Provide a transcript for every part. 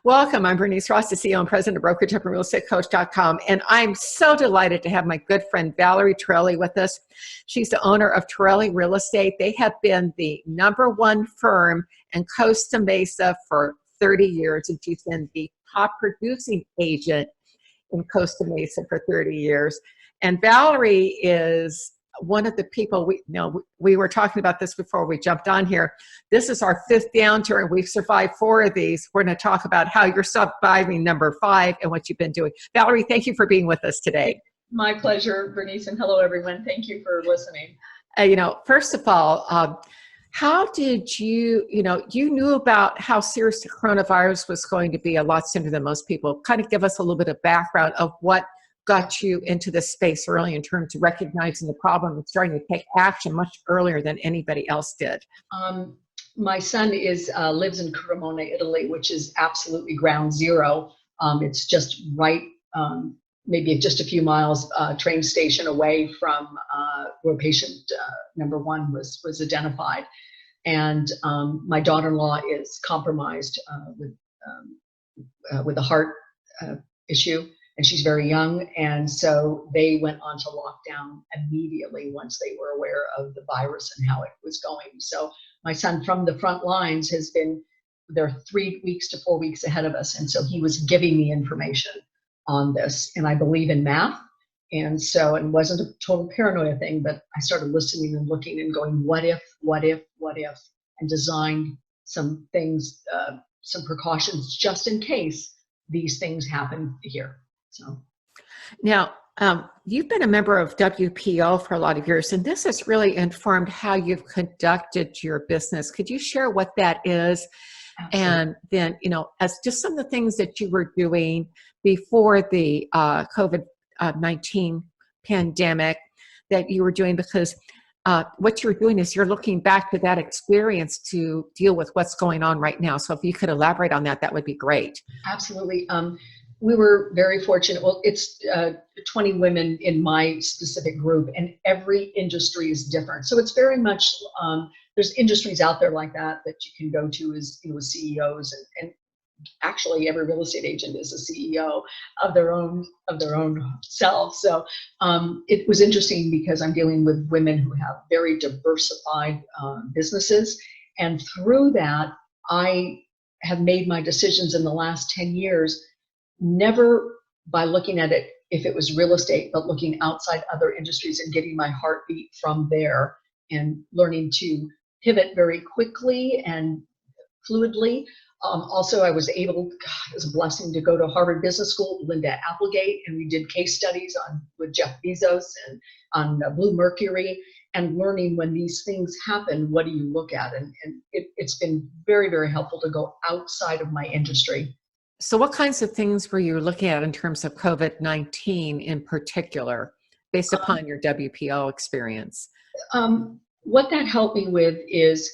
Welcome. I'm Bernice Ross, the CEO and President of BrokerTipAndRealEstateCoach.com, and I'm so delighted to have my good friend Valerie Torelli with us. She's the owner of Torelli Real Estate. They have been the #1 firm in Costa Mesa for 30 years, and she's been the top producing agent in Costa Mesa for 30 years. And Valerie is one of the people, we were talking about this before we jumped on here. This is our 5th downturn. We've survived 4 of these. We're going to talk about how you're surviving number 5 and what you've been doing. Valerie, thank you for being with us today. My pleasure, Bernice, and hello, everyone. Thank you for listening. First of all, how did you knew about how serious the coronavirus was going to be a lot sooner than most people. Kind of give us a little bit of background of what got you into this space early in terms of recognizing the problem and starting to take action much earlier than anybody else did. My son lives in Cremona, Italy, which is absolutely ground zero. It's just right, maybe just a few miles train station away from where patient number 1 was identified. And my daughter-in-law is compromised with a heart issue. And she's very young, and so they went on to lockdown immediately once they were aware of the virus and how it was going. So my son from the front lines they're 3 weeks to 4 weeks ahead of us, and so he was giving me information on this. And I believe in math, and so it wasn't a total paranoia thing, but I started listening and looking and going, what if, and designed some things, some precautions just in case these things happen here. So now, you've been a member of WPO for a lot of years, and this has really informed how you've conducted your business. Could you share what that is? Absolutely. And then, as just some of the things that you were doing before the COVID-19 pandemic that you were doing, because what you're doing is you're looking back to that experience to deal with what's going on right now. So if you could elaborate on that, that would be great. Absolutely. We were very fortunate. Well, it's 20 women in my specific group, and every industry is different. So it's very much, there's industries out there like that you can go to as CEOs, and actually every real estate agent is a CEO of their own self. So it was interesting because I'm dealing with women who have very diversified businesses. And through that, I have made my decisions in the last 10 years, never by looking at it if it was real estate, but looking outside other industries and getting my heartbeat from there and learning to pivot very quickly and fluidly. Also, I was able, it was a blessing to go to Harvard Business School, Linda Applegate, and we did case studies with Jeff Bezos and on Blue Mercury, and learning when these things happen, what do you look at? And it's been very, very helpful to go outside of my industry. So what kinds of things were you looking at in terms of COVID-19 in particular, based upon your WPO experience? What that helped me with is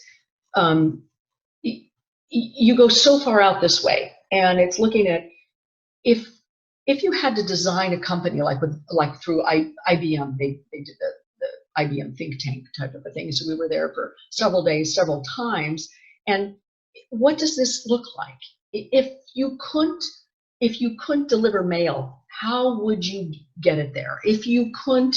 you go so far out this way, and it's looking at if you had to design a company like through IBM, they did the IBM think tank type of a thing. So we were there for several days, several times. And what does this look like? If you couldn't deliver mail, how would you get it there? If you couldn't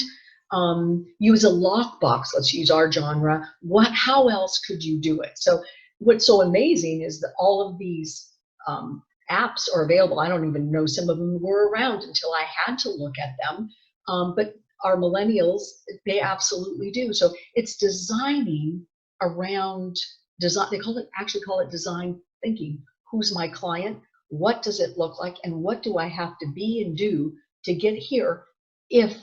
use a lockbox, let's use our genre, how else could you do it? So what's so amazing is that all of these apps are available. I don't even know some of them were around until I had to look at them. But our millennials, they absolutely do. So it's designing around design. They actually call it design thinking. Who's my client? What does it look like? And what do I have to be and do to get here if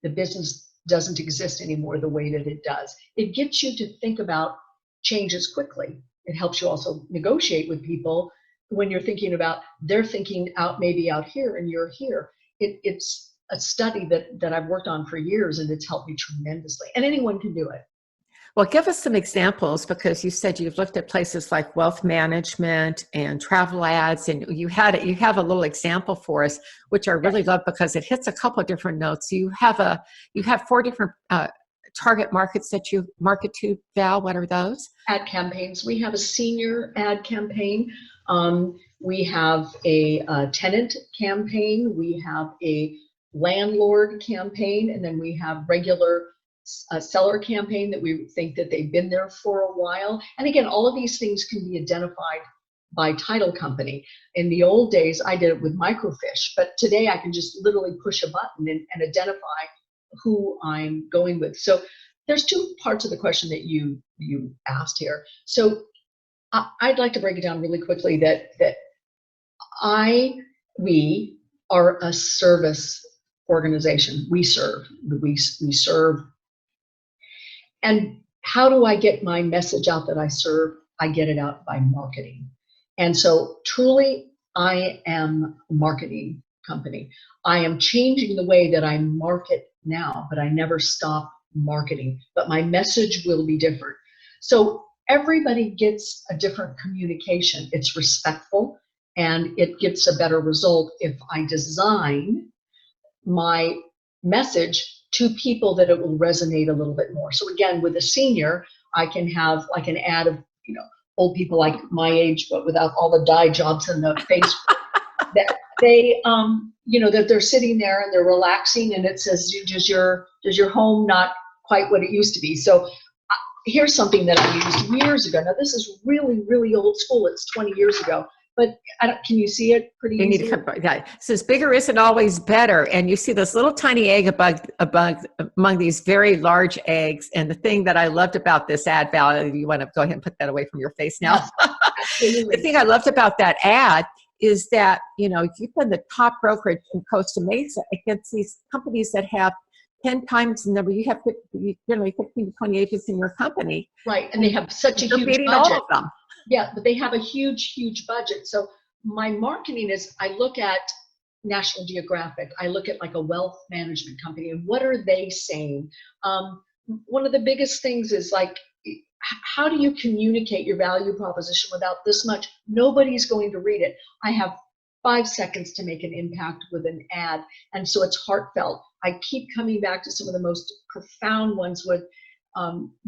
the business doesn't exist anymore the way that it does? It gets you to think about changes quickly. It helps you also negotiate with people when you're thinking about, they're thinking out, maybe out here and you're here. It's a study that I've worked on for years, and it's helped me tremendously. And anyone can do it. Well, give us some examples, because you said you've looked at places like wealth management and travel ads, and you have a little example for us, which I really love because it hits a couple of different notes. You have 4 different target markets that you market to, Val? What are those? Ad campaigns. We have a senior ad campaign. We have a tenant campaign. We have a landlord campaign, and then we have regular seller campaign that we think that they've been there for a while. And again, all of these things can be identified by title company. In the old days, I did it with microfiche, but today I can just literally push a button and identify who I'm going with. So there's two parts of the question that you asked here. So I'd like to break it down really quickly that we are a service organization. We serve. We serve. And how do I get my message out that I serve? I get it out by marketing. And so truly, I am a marketing company. I am changing the way that I market now, but I never stop marketing. But my message will be different. So everybody gets a different communication. It's respectful, and it gets a better result if I design my message to people that it will resonate a little bit more. So again, with a senior, I can have like an ad of, old people like my age, but without all the dye jobs in the face, that they, that they're sitting there and they're relaxing, and it says, does your home not quite what it used to be? So here's something that I used years ago. Now this is really, really old school. It's 20 years ago. But can you see it pretty easily? It says bigger isn't always better. And you see this little tiny egg among these very large eggs. And the thing that I loved about this ad, Val, you want to go ahead and put that away from your face now? Yes, the thing I loved about that ad is that, if you've been the top brokerage in Costa Mesa against these companies that have 10 times the number, you have generally 15 to 20 agents in your company. Right, and they have such a huge budget. All of them. Yeah, but they have a huge, huge budget. So my marketing is, I look at National Geographic, I look at like a wealth management company, and what are they saying? One of the biggest things is like, how do you communicate your value proposition without this much? Nobody's going to read it. I have 5 seconds to make an impact with an ad, and so it's heartfelt. I keep coming back to some of the most profound ones with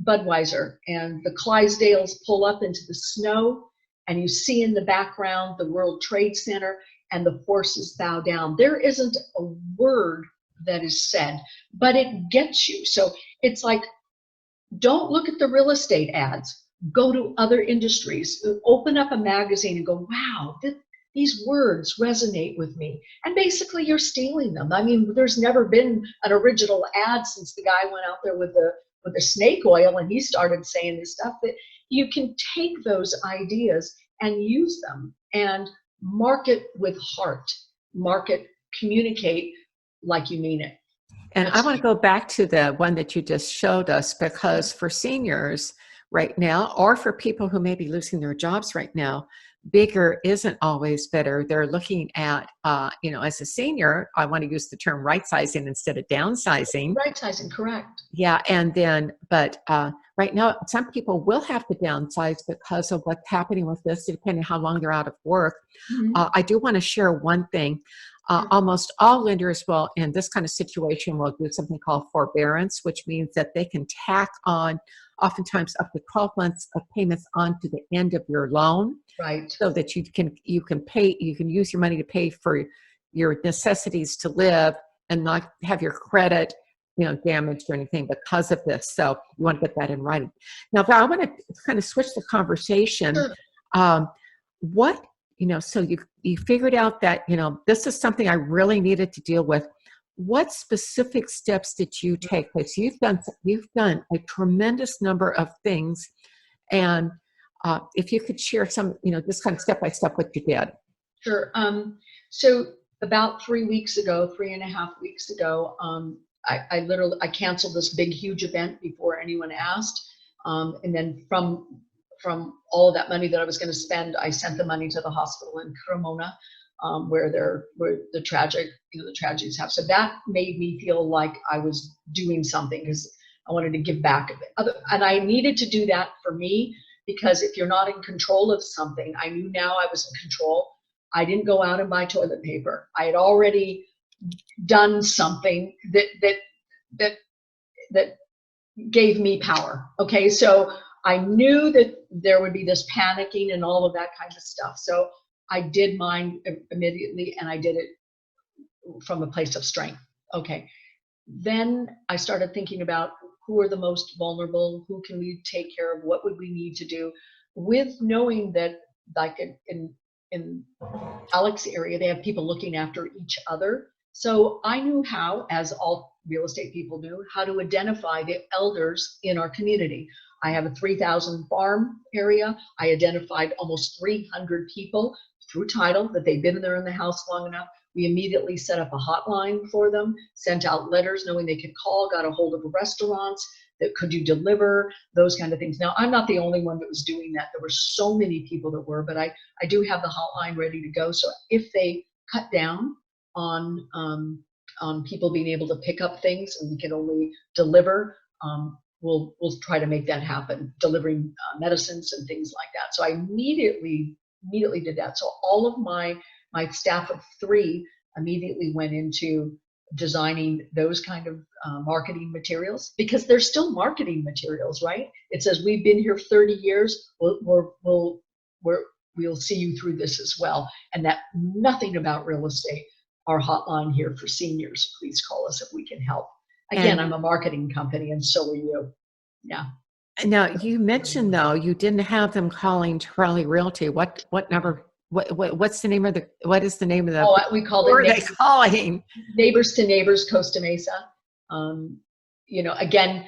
Budweiser, and the Clydesdales pull up into the snow, and you see in the background the World Trade Center, and the forces bow down. There isn't a word that is said, but it gets you. So it's like, don't look at the real estate ads. Go to other industries. Open up a magazine and go, wow, these words resonate with me. And basically you're stealing them. I mean, there's never been an original ad since the guy went out there with the snake oil and he started saying this stuff. That you can take those ideas and use them and market with heart, communicate like you mean it. And I want to go back to the one that you just showed us, because for seniors right now, or for people who may be losing their jobs right now, bigger isn't always better. They're looking at, as a senior, I want to use the term right sizing instead of downsizing. Right sizing, correct. Yeah. And then, but right now, some people will have to downsize because of what's happening with this, depending on how long they're out of work. Mm-hmm. I do want to share one thing. Almost all lenders will, in this kind of situation, will do something called forbearance, which means that they can tack on oftentimes up to 12 months of payments onto the end of your loan. Right. So that you can use your money to pay for your necessities to live and not have your credit, damaged or anything because of this. So you want to get that in writing. Now, Val, I want to kind of switch the conversation. Sure. So you figured out that, this is something I really needed to deal with. What specific steps did you take? Because you've done a tremendous number of things, and if you could share some, just kind of step by step what you did. Sure. So about 3.5 weeks ago, I canceled this big, huge event before anyone asked. And then from all of that money that I was going to spend, I sent the money to the hospital in Cremona, where the tragedies have. So that made me feel like I was doing something, because I wanted to give back. And I needed to do that for me, because if you're not in control of something, I knew now I was in control. I didn't go out and buy toilet paper. I had already done something that gave me power. Okay, so I knew that there would be this panicking and all of that kind of stuff. So I did mine immediately, and I did it from a place of strength. Okay. Then I started thinking about who are the most vulnerable, who can we take care of, what would we need to do, with knowing that, like in Alex's area, they have people looking after each other. So I knew how, as all real estate people knew, how to identify the elders in our community. I have a 3,000 farm area. I identified almost 300 people through title that they've been there in the house long enough. We immediately set up a hotline for them, sent out letters knowing they could call, got a hold of the restaurants that could you deliver, those kind of things. Now, I'm not the only one that was doing that. There were so many people that were, but I do have the hotline ready to go. So if they cut down on people being able to pick up things and we can only deliver, we'll try to make that happen, delivering medicines and things like that. So I immediately did that. So all of my staff of 3 immediately went into designing those kind of marketing materials, because they're still marketing materials, right? It says we've been here 30 years. We'll see you through this as well. And that nothing about real estate. Our hotline here for seniors. Please call us if we can help. Again, I'm a marketing company, and so are you. Yeah. Now you mentioned though you didn't have them calling Torelli Realty. What number? What's the name of the? What is the name of the? Oh, we called it. What are they calling? Neighbors to Neighbors, Costa Mesa. Again,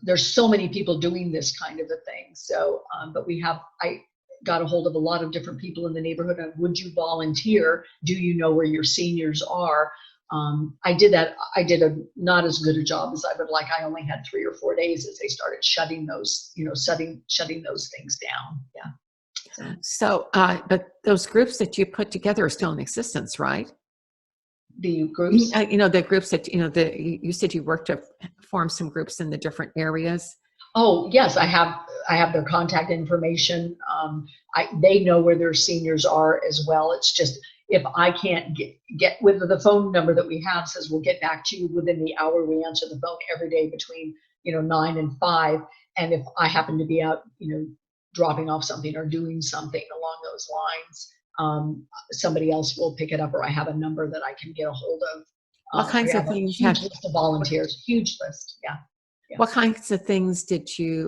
there's so many people doing this kind of a thing. So, but I got a hold of a lot of different people in the neighborhood. And would you volunteer? Do you know where your seniors are? I did that. I did not as good a job as I would like. I only had 3 or 4 days as they started shutting those, shutting those things down. Yeah. So, but those groups that you put together are still in existence, right? The groups? The groups that, you said you worked to form some groups in the different areas. Oh, yes, I have their contact information. They know where their seniors are as well. It's just, if I can't get with the phone number that we have says we'll get back to you within the hour. We answer the phone every day between 9 and 5. And if I happen to be out, dropping off something or doing something along those lines, somebody else will pick it up, or I have a number that I can get a hold of. What kinds of things? Huge list of volunteers. Huge list. Yeah. Yeah. What kinds of things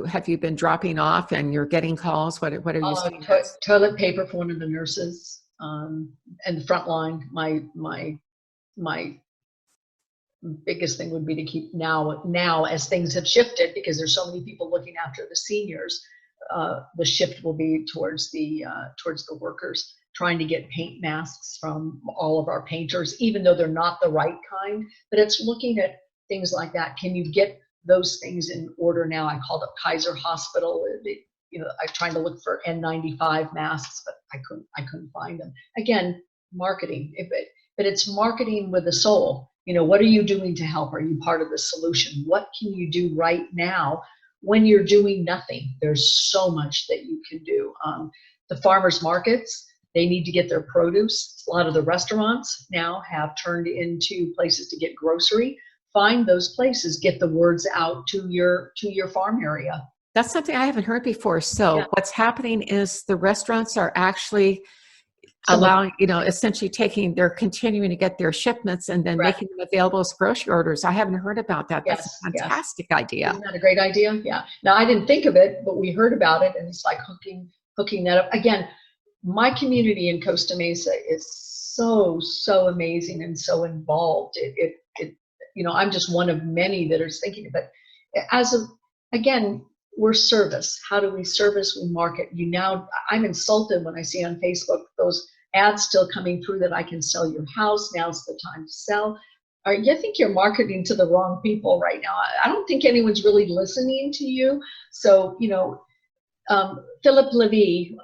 have you been dropping off and you're getting calls? What are you seeing? Toilet paper for one of the nurses, and the front line. My biggest thing would be to keep now as things have shifted, because there's so many people looking after the seniors. The shift will be towards the workers, trying to get paint masks from all of our painters, even though they're not the right kind. But it's looking at things like that. Can you get those things in order now? I called up Kaiser Hospital. I'm trying to look for N95 masks, but I couldn't find them. Again, marketing, but it's marketing with a soul. What are you doing to help? Are you part of the solution? What can you do right now when you're doing nothing? There's so much that you can do. The farmers markets, they need to get their produce. A lot of the restaurants now have turned into places to get grocery. Find those places, get the words out to your farm area. That's something I haven't heard before. So what's happening is the restaurants are actually allowing, essentially they're continuing to get their shipments and then making them available as grocery orders. I haven't heard about that. That's a fantastic idea. Isn't that a great idea? Yeah. Now, I didn't think of it, but we heard about it, and it's like hooking that up. Again, my community in Costa Mesa is so amazing and so involved. I'm just one of many that are thinking of it. Again, we're service. How do we service? We market. I'm insulted when I see on Facebook those ads still coming through that I can sell your house. Now's the time to sell. I think you're marketing to the wrong people right now. I don't think anyone's really listening to you. So, Philip Levy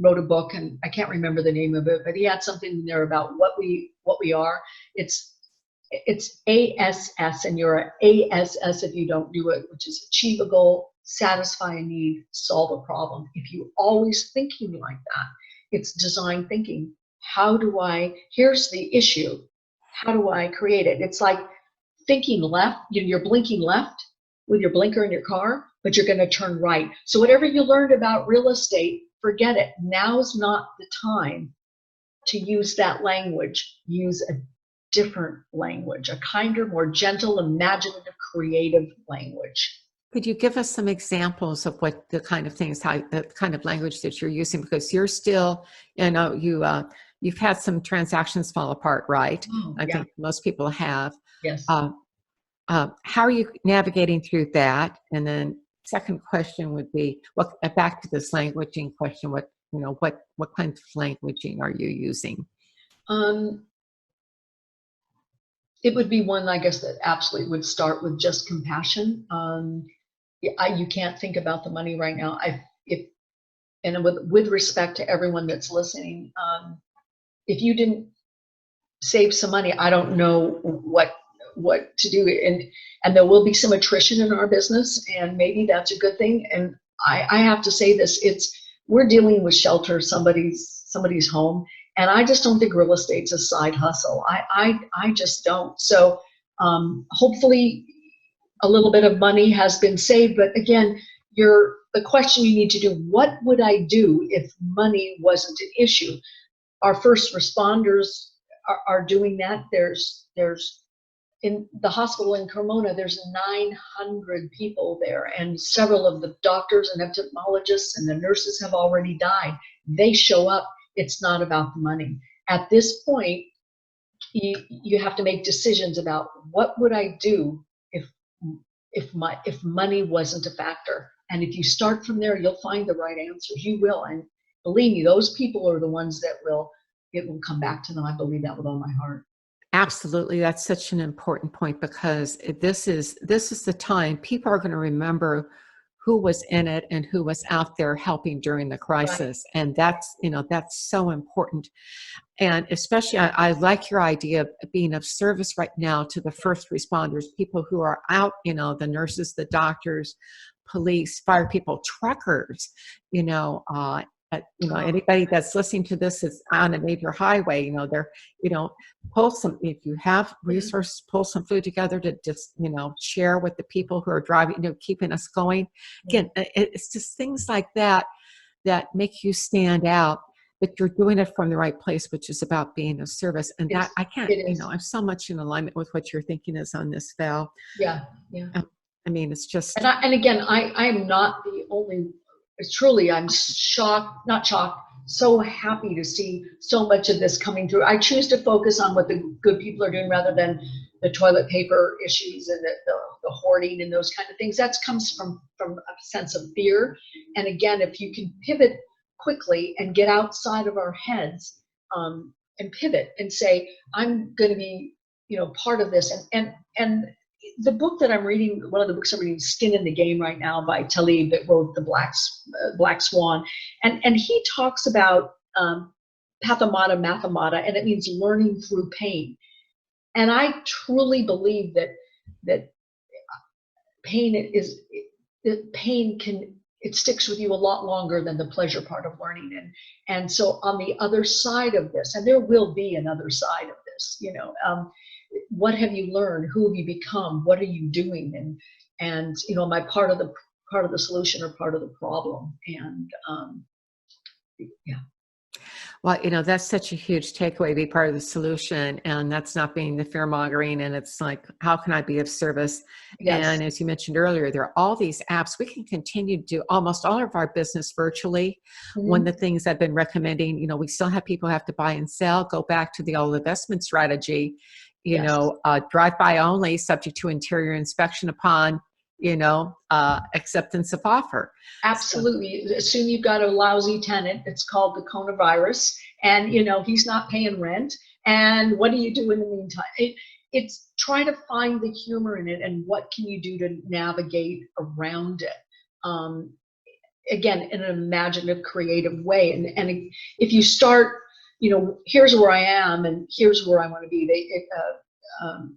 wrote a book, and I can't remember the name of it, but he had something in there about what we are. It's ASS, and you're a ASS if you don't do it, which is achieve a goal, satisfy a need, solve a problem. If you always thinking like that, it's design thinking. Here's the issue. How do I create it? It's like thinking left, you're blinking left with your blinker in your car, but you're going to turn right. So whatever you learned about real estate, forget it. Now's not the time to use that language. Use a different language, a kinder, more gentle, imaginative, creative language. Could you give us some examples of what the kind of things, how the kind of language that you're using? Because you're still, you've had some transactions fall apart, right? Oh, I yeah. think most people have. Yes. How are you navigating through that? And then second question would be, back to this languaging question, what kind of languaging are you using? It would be one, I guess, that absolutely would start with just compassion. You can't think about the money right now. And with respect to everyone that's listening, if you didn't save some money, I don't know what to do. And there will be some attrition in our business, and maybe that's a good thing. And I have to say this: we're dealing with shelter, somebody's home, and I just don't think real estate's a side hustle. I just don't. So hopefully a little bit of money has been saved, but again, the question you need to do: what would I do if money wasn't an issue? Our first responders are doing that. There's in the hospital in Cremona, there's 900 people there, and several of the doctors and entomologists and the nurses have already died. They show up. It's not about the money. At this point, you have to make decisions about what would I do if money wasn't a factor. And if you start from there, you'll find the right answers. You will, and believe me, those people are the ones that it will come back to them. I believe that with all my heart. Absolutely. That's such an important point, because this is the time people are going to remember who was in it and who was out there helping during the crisis. Right. And that's so important. And especially, I like your idea of being of service right now to the first responders, people who are out, the nurses, the doctors, police, fire people, truckers, anybody that's listening to this is on a major highway, pull some, if you have resources, pull some food together to just, share with the people who are driving, keeping us going. Again, it's just things like that make you stand out, but you're doing it from the right place, which is about being of service. And that I can't, I'm so much in alignment with what you're thinking is on this, Val. Yeah. Yeah. I mean, it's just. And again, I am not the only. Truly, I'm not shocked, so happy to see so much of this coming through. I choose to focus on what the good people are doing rather than the toilet paper issues and the hoarding and those kind of things. That comes from a sense of fear. And again, if you can pivot quickly and get outside of our heads and pivot and say, I'm going to be, part of this. And the book that I'm reading, one of the books I'm reading, Skin in the Game right now by Talib, that wrote The Black Swan. And he talks about pathomata, mathemata, and it means learning through pain. And I truly believe that pain sticks with you a lot longer than the pleasure part of learning. And so on the other side of this, and there will be another side of this, what have you learned? Who have you become? What are you doing? And am I part of the solution or part of the problem? And yeah. Well, that's such a huge takeaway, be part of the solution. And that's not being the fear mongering. And it's like, how can I be of service? Yes. And as you mentioned earlier, there are all these apps. We can continue to do almost all of our business virtually. Mm-hmm. One of the things I've been recommending, we still have people who have to buy and sell, go back to the old investment strategy, drive-by only, subject to interior inspection upon, acceptance of offer. Absolutely. Assume you've got a lousy tenant. It's called the coronavirus, and he's not paying rent. And what do you do in the meantime? It's try to find the humor in it, and what can you do to navigate around it? Again, in an imaginative, creative way. And if you start, here's where I am, and here's where I want to be.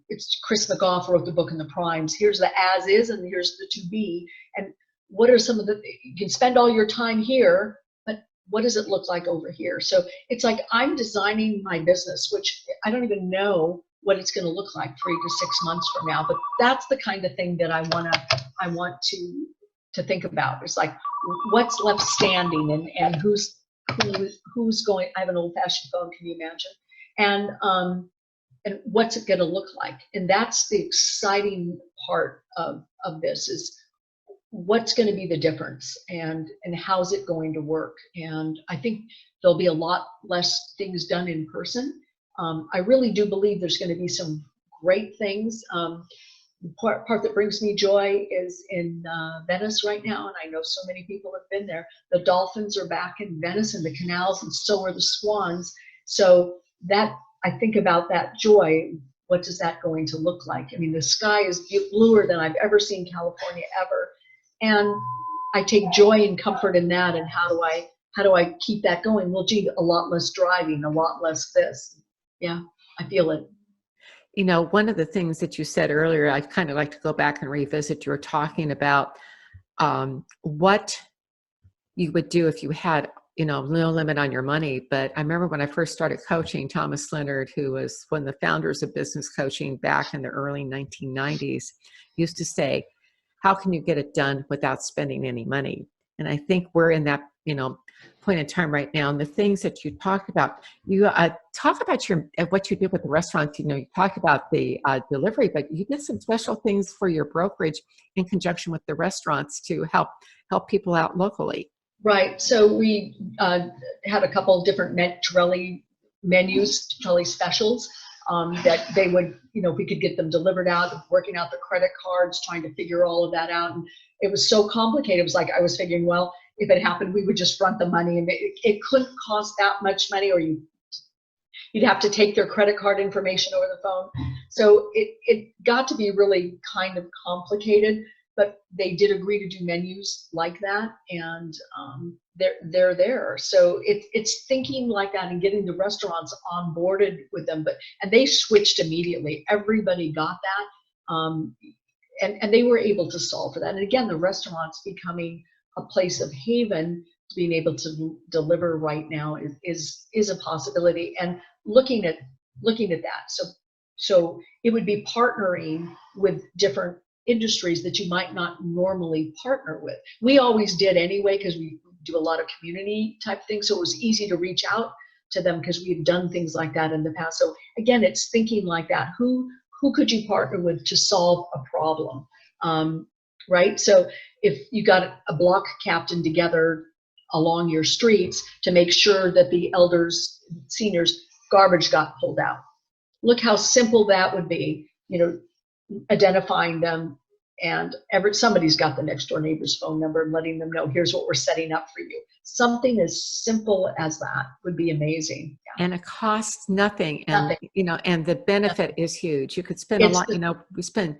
It's Chris McGough wrote the book in the Primes. Here's the as is, and here's the to be. And what are some of you can spend all your time here, but what does it look like over here? So it's like I'm designing my business, which I don't even know what it's going to look like 3 to 6 months from now. But that's the kind of thing that I want to think about. It's like, what's left standing, and who's going. I have an old-fashioned phone. Can you imagine? And what's it going to look like? And that's the exciting part of this, is what's going to be the difference, and how's it going to work. And I think there'll be a lot less things done in person. I really do believe there's going to be some great things. The part that brings me joy is in Venice right now, and I know so many people have been there. The dolphins are back in Venice, and the canals, and so are the swans. So that, I think about that joy. What is that going to look like? I mean, the sky is bluer than I've ever seen California ever, and I take joy and comfort in that. And how do I keep that going? Well, gee, a lot less driving, a lot less this. Yeah, I feel it. You know, one of the things that you said earlier, I'd kind of like to go back and revisit. You were talking about what you would do if you had, no limit on your money. But I remember when I first started coaching, Thomas Leonard, who was one of the founders of business coaching back in the early 1990s, used to say, how can you get it done without spending any money? And I think we're in that, point in time right now. And the things that you talk about, you talk about what you did with the restaurants. You talk about the delivery, but you did some special things for your brokerage in conjunction with the restaurants to help people out locally. Right. So we had a couple of different Torelli menus, Torelli specials, that they would, we could get them delivered out, working out the credit cards, trying to figure all of that out. And it was so complicated. It was like, I was figuring, well, if it happened, we would just front the money, and it couldn't cost that much money, or you'd have to take their credit card information over the phone. So it got to be really kind of complicated, but they did agree to do menus like that, and they're there. So it's thinking like that and getting the restaurants onboarded with them. And they switched immediately. Everybody got that, and they were able to solve for that. And again, the restaurants becoming a place of haven, being able to deliver right now is a possibility. And looking at that, so it would be partnering with different industries that you might not normally partner with. We always did anyway, because we do a lot of community type things, so it was easy to reach out to them because we had done things like that in the past. So again, it's thinking like that. Who could you partner with to solve a problem? Right? So if you got a block captain together along your streets to make sure that the elders, seniors, garbage got pulled out. Look how simple that would be, identifying them, and somebody's got the next door neighbor's phone number and letting them know, here's what we're setting up for you. Something as simple as that would be amazing. Yeah. And it costs nothing. And, and the benefit is huge. You could spend a lot, we spend.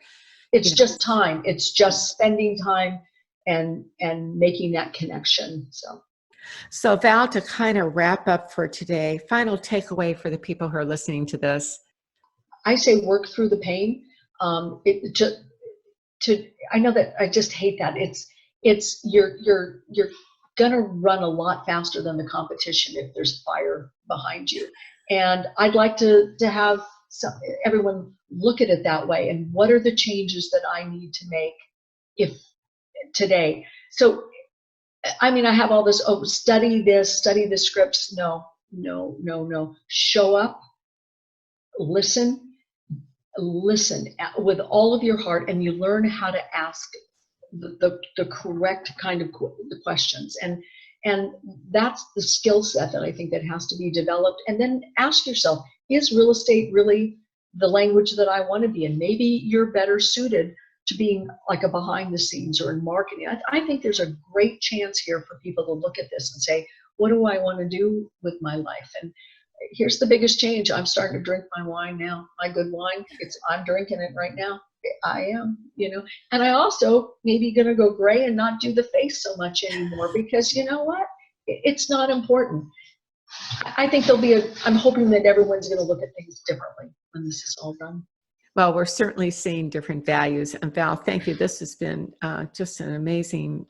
It's just time. It's just spending time and making that connection. So Val, to kind of wrap up for today, final takeaway for the people who are listening to this. I say work through the pain. I know that I just hate that. It's you're gonna run a lot faster than the competition if there's fire behind you. And I'd like to have everyone look at it that way. And what are the changes that I need to make today? So, I mean, I have all this, study the scripts. No. Show up, listen with all of your heart, and you learn how to ask the correct kind of the questions. And that's the skill set that I think that has to be developed. And then ask yourself, is real estate really the language that I want to be in? Maybe you're better suited to being like a behind the scenes or in marketing. I think there's a great chance here for people to look at this and say, what do I want to do with my life? And here's the biggest change. I'm starting to drink my wine now, my good wine. I'm drinking it right now. I am, and I also maybe going to go gray and not do the face so much anymore, because you know what? It's not important. I think I'm hoping that everyone's going to look at things differently when this is all done. Well, we're certainly seeing different values. And Val, thank you. This has been just an amazing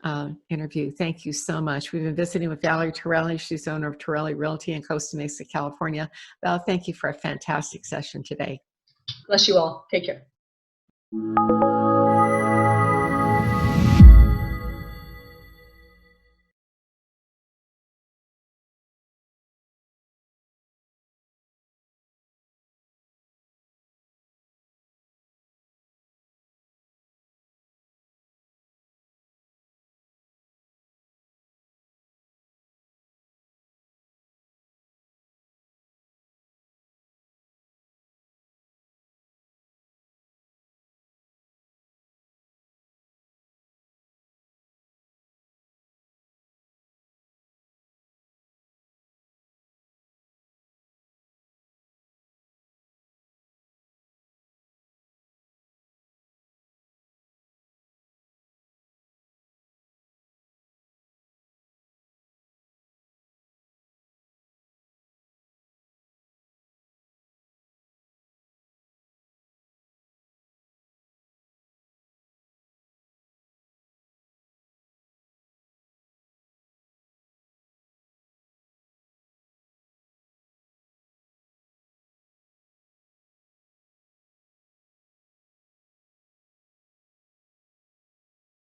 interview. Thank you so much. We've been visiting with Valerie Torelli. She's owner of Torelli Realty in Costa Mesa, California. Val, thank you for a fantastic session today. Bless you all. Take care.